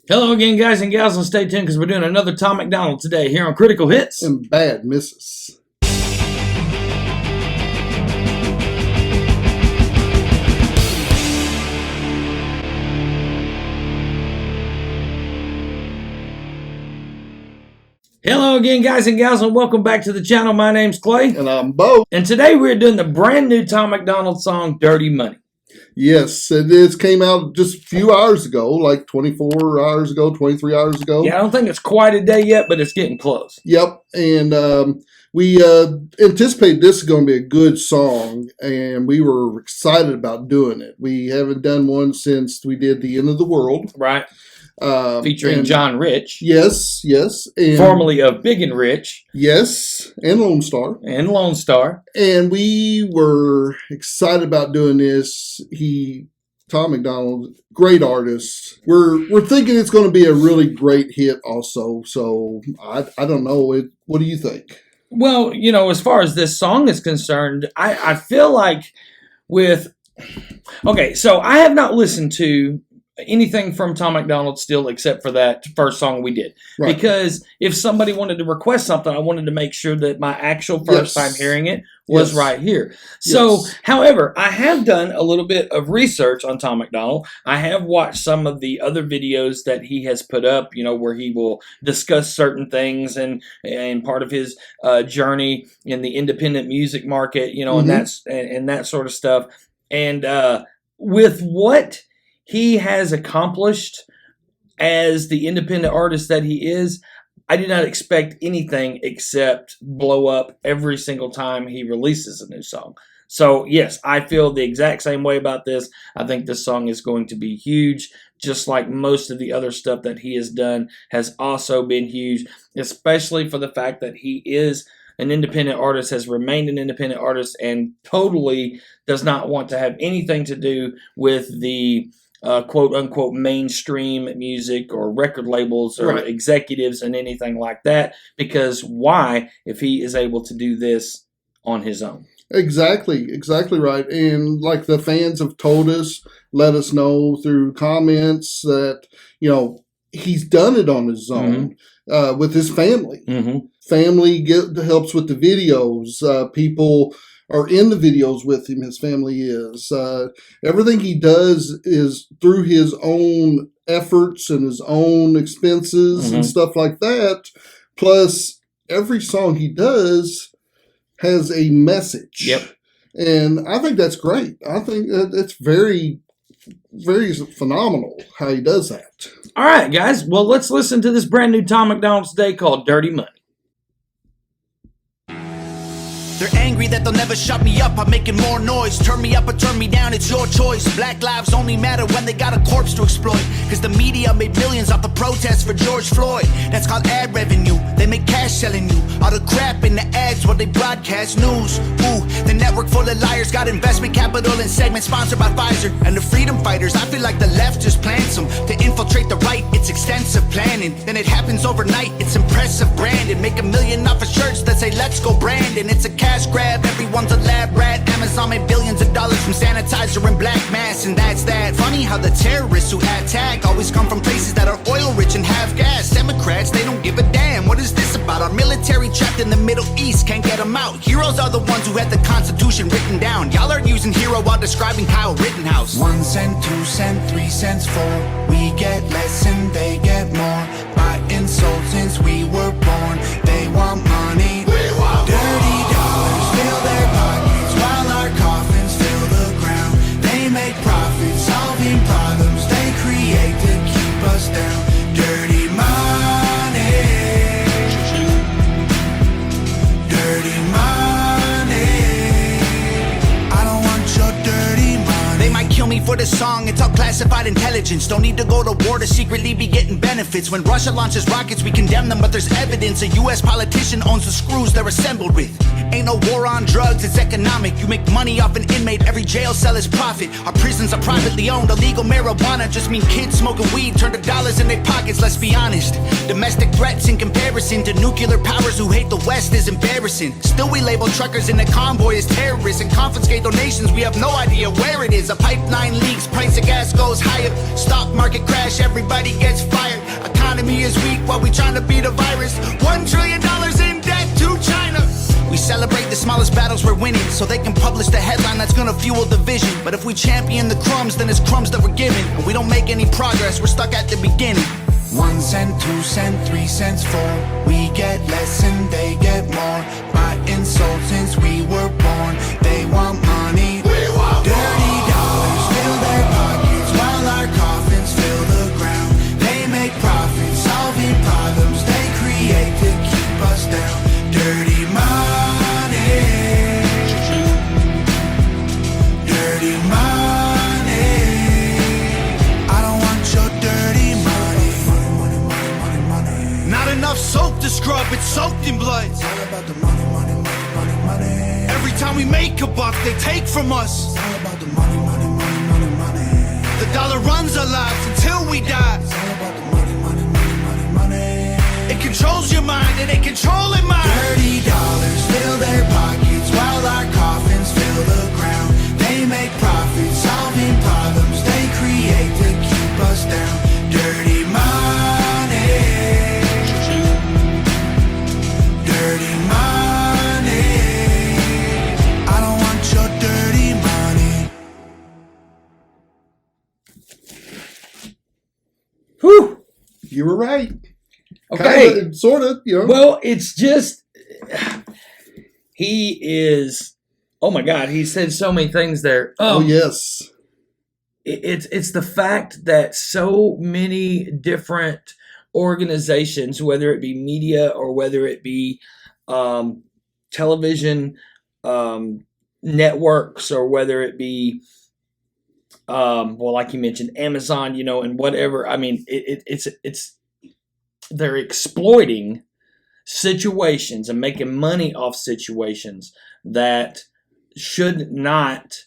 Hello again, guys and gals, and stay tuned because we're doing another Tom MacDonald today here on Critical Hits. And Bad Misses. Hello again, guys and gals, and welcome back to the channel. My name's Clay. And I'm Bo. And today we're doing the brand new Tom MacDonald song, Dirty Money. Yes, it came out just a few hours ago, like 24 hours ago, 23 hours ago. Yeah, I don't think it's quite a day yet, but it's getting close. Yep, and we anticipate this is going to be a good song, and we were excited about doing it. We haven't done one since we did The End of the World. Right. Featuring John Rich. Yes. And formerly of Big and Rich. Yes, and Lone Star. And we were excited about doing this. Tom MacDonald, great artist. We're thinking it's going to be a really great hit also. So I don't know. What do you think? Well, as far as this song is concerned, I feel like okay, so I have not listened to anything from Tom MacDonald still except for that first song we did. Right. Because if somebody wanted to request something, I wanted to make sure that my actual first time hearing it was right here. So, however, I have done a little bit of research on Tom MacDonald. I have watched some of the other videos that he has put up, where he will discuss certain things and part of his journey in the independent music market, and that sort of stuff. And with what he has accomplished as the independent artist that he is, I did not expect anything except blow up every single time he releases a new song. So, yes, I feel the exact same way about this. I think this song is going to be huge, just like most of the other stuff that he has done has also been huge, especially for the fact that he is an independent artist, has remained an independent artist, and totally does not want to have anything to do with the quote-unquote mainstream music or record labels or executives and anything like that, because why, if he is able to do this on his own? Exactly right. And like the fans have told us, let us know through comments that, he's done it on his own with his family. Family helps with the videos. People are in the videos with him. His family is. Everything he does is through his own efforts and his own expenses and stuff like that. Plus, every song he does has a message. Yep. And I think that's great. I think it's very, very phenomenal how he does that. All right, guys. Well, let's listen to this brand new Tom MacDonald today called Dirty Money. They're angry that they'll never shut me up. I'm making more noise. Turn me up or turn me down, it's your choice. Black lives only matter when they got a corpse to exploit. Cause the media made millions off the protests for George Floyd. That's called ad revenue. They make cash selling you all the crap in the ads while they broadcast news. Ooh, the network full of liars got investment capital and segments sponsored by Pfizer. And the freedom fighters, I feel like the left just plants them to infiltrate the right. It's extensive planning. Then it happens overnight. It's impressive branding. Make $1 million off of shirts that say let's go Brandon. It's a cash grab, everyone's a lab rat. Amazon made billions of dollars from sanitizer and black mass, and that's that. Funny how the terrorists who attack always come from places that are oil rich and have gas. Democrats, they don't give a damn. What is this about? Our military trapped in the Middle East, can't get them out. Heroes are the ones who had the Constitution written down. Y'all are using hero while describing Kyle Rittenhouse. 1 cent, 2 cent, 3 cents, 4. We get less and they get more. By insult since we were born. They want money. We want dirty dollars fill their pockets while our coffins fill the ground. They make profits solving problems they create to keep us down. Dirty money. Dirty money. I don't want your dirty money. They might kill me for this song, it's all classified intelligence. Don't need to go to war to secretly be getting benefits. When Russia launches rockets, we condemn them, but there's evidence a US politician owns the screws they're assembled with. Ain't no war on drugs, it's economic. You make money off an inmate, every jail cell is profit. Our prisons are privately owned, illegal marijuana just mean kids smoking weed turn to dollars in their pockets. pockets, let's be honest. Domestic threats in comparison to nuclear powers who hate the West is embarrassing. Still we label truckers in a convoy as terrorists and confiscate donations, we have no idea where it is. A pipeline leaks, price of gas goes higher. Stock market crash, everybody gets fired. Economy is weak while we trying to beat a virus. $1 trillion in debt to China. We celebrate the smallest battles we're winning, so they can publish the headline that's gonna fuel division. But if we champion the crumbs, then it's crumbs that we're given. And we don't make any progress, we're stuck at the beginning. 1 cent, 2 cent, 3 cents, 4. We get less and they get more. By insult since we were born. They want money. We want dirty dollars fill their pockets while our coffins fill the ground. They make profits, solving problems they create to keep us down. Dirty money. Dirty money. I don't want your dirty money. Money, money, money, money. Not enough soap to scrub, it's soaked in blood. It's all about the money, money, money, money, money. Every time we make a buck, they take from us. It's all about the money, money, money, money, money. The dollar runs our lives until we die. It's all about the money, money, money, money, money. It controls your mind and it controlling mine. Dirty dollars fill their pockets while our coffins fill the ground. They make profits, solving problems they create to keep us down. Dirty money. Dirty money. I don't want your dirty money. Whew. You were right. Okay. Kinda, sort of, you know. Well, it's just, he is, oh my God, he said so many things there. Oh, yes. It's the fact that so many different organizations, whether it be media or whether it be television networks or whether it be, well, like you mentioned, Amazon, you know, and whatever. I mean, it's they're exploiting situations and making money off situations that should not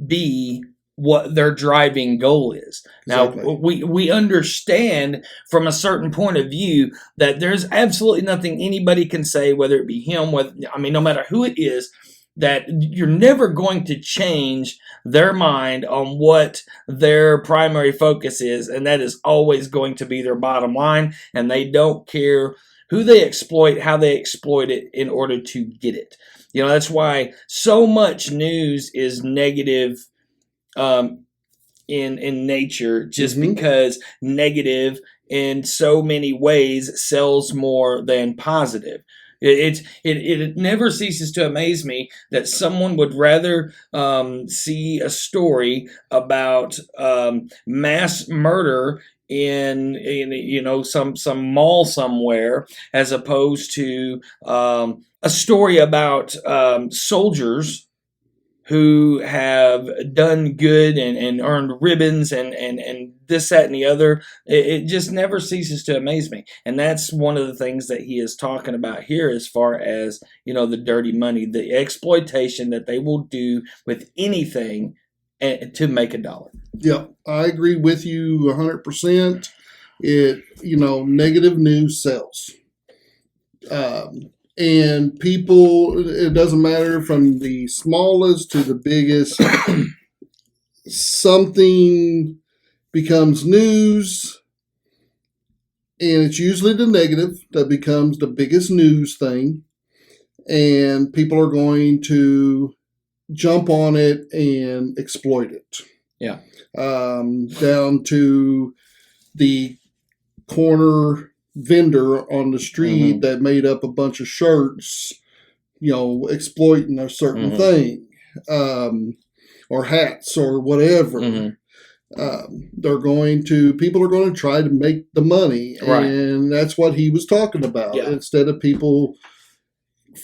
be what their driving goal is. Exactly. Now, we understand from a certain point of view that there's absolutely nothing anybody can say, whether it be him, no matter who it is, that you're never going to change their mind on what their primary focus is, and that is always going to be their bottom line, and they don't care who they exploit, how they exploit it in order to get it. You know, that's why so much news is negative in nature, just because negative in so many ways sells more than positive. It never ceases to amaze me that someone would rather see a story about mass murder in you know some mall somewhere as opposed to a story about soldiers who have done good and earned ribbons and this, that, and the other. It just never ceases to amaze me. And that's one of the things that he is talking about here as far as, you know, the dirty money, the exploitation that they will do with anything to make a dollar. Yeah, I agree with you 100%. Negative news sells. And people, it doesn't matter from the smallest to the biggest, something becomes news, and it's usually the negative that becomes the biggest news thing, and people are going to jump on it and exploit it. Yeah. Down to the corner vendor on the street that made up a bunch of shirts, exploiting a certain thing, or hats or whatever. People are going to try to make the money. Right. And that's what he was talking about. Yeah. Instead of people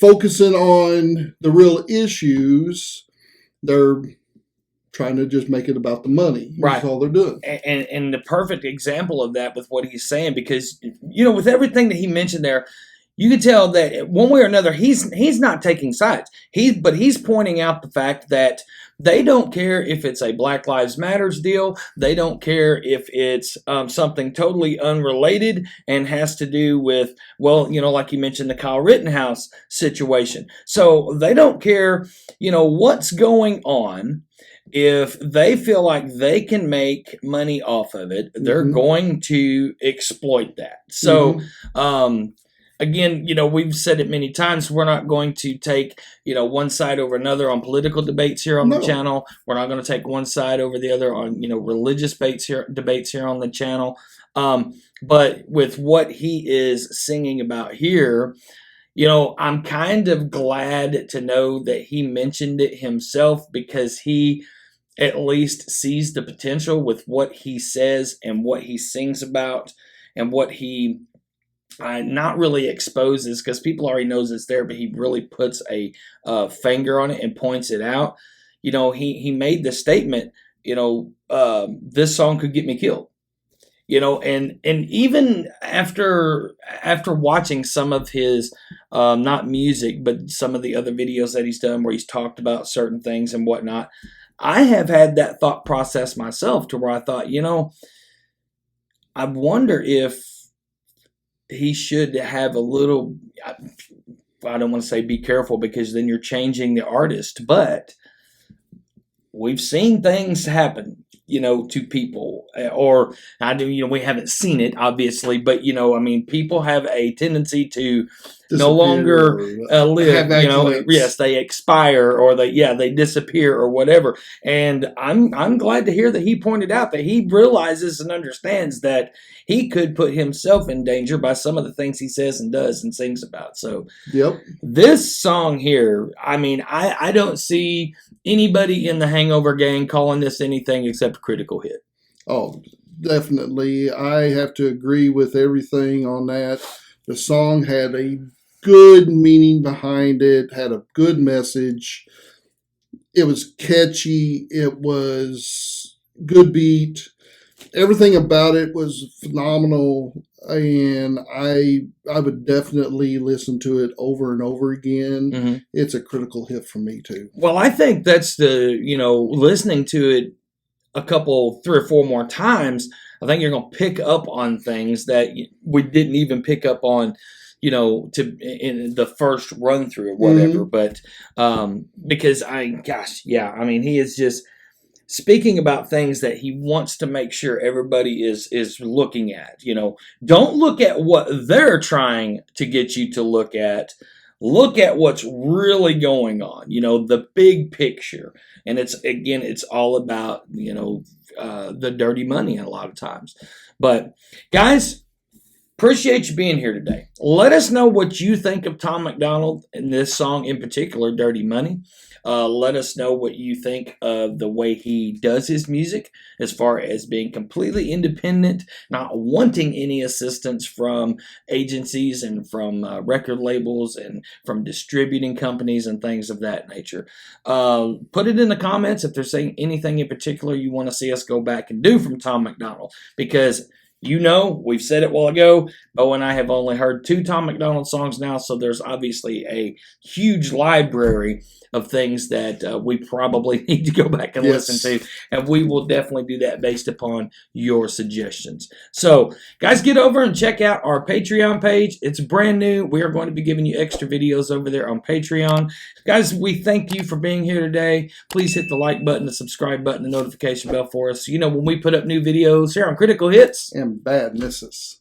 focusing on the real issues, they're trying to just make it about the money. Right. That's all they're doing. And the perfect example of that with what he's saying, because, with everything that he mentioned there, you can tell that one way or another, he's not taking sides. He's pointing out the fact that They don't care if it's a Black Lives Matters deal. They don't care if it's something totally unrelated and has to do with, well, like you mentioned, the Kyle Rittenhouse situation. So they don't care, what's going on. If they feel like they can make money off of it, they're going to exploit that. So, again, we've said it many times. We're not going to take, one side over another on political debates here on the channel. We're not going to take one side over the other on, religious debates here on the channel. But with what he is singing about here, I'm kind of glad to know that he mentioned it himself, because he at least sees the potential with what he says and what he sings about and what he not really exposes, because people already knows it's there, but he really puts a finger on it and points it out. He made the statement, this song could get me killed. And even after watching some of his, not music, but some of the other videos that he's done where he's talked about certain things and whatnot, I have had that thought process myself, to where I thought, I wonder if he should have a little, I don't want to say be careful, because then you're changing the artist, but we've seen things happen, to people, or we haven't seen it obviously, but people have a tendency to no longer live, yes, they expire, or they disappear or whatever. And I'm glad to hear that he pointed out that he realizes and understands that he could put himself in danger by some of the things he says and does and sings about. So this song here, I don't see anybody in the Hangover gang calling this anything except a critical hit. Oh, definitely. I have to agree with everything on that. The song had a good meaning behind it, had a good message. It was catchy. It was good beat. Everything about it was phenomenal, and I would definitely listen to it over and over again. It's a critical hit for me too. Well, I think that's listening to it a couple, 3 or 4 more times, I think you're going to pick up on things that we didn't even pick up on, in the first run through or whatever. But because he is just speaking about things that he wants to make sure everybody is looking at. Don't look at what they're trying to get you to look at. Look at what's really going on, the big picture. And it's all about, the dirty money a lot of times. But guys, appreciate you being here today. Let us know what you think of Tom MacDonald and this song in particular, Dirty Money. Let us know what you think of the way he does his music, as far as being completely independent, not wanting any assistance from agencies and from record labels and from distributing companies and things of that nature. Put it in the comments if there's anything in particular you want to see us go back and do from Tom MacDonald, because we've said it a while ago, Bo and I have only heard 2 Tom MacDonald songs now, so there's obviously a huge library of things that we probably need to go back and listen to, and we will definitely do that based upon your suggestions. So, guys, get over and check out our Patreon page. It's brand new. We are going to be giving you extra videos over there on Patreon. Guys, we thank you for being here today. Please hit the like button, the subscribe button, the notification bell for us, so when we put up new videos here on Critical Hits and Bad Misses.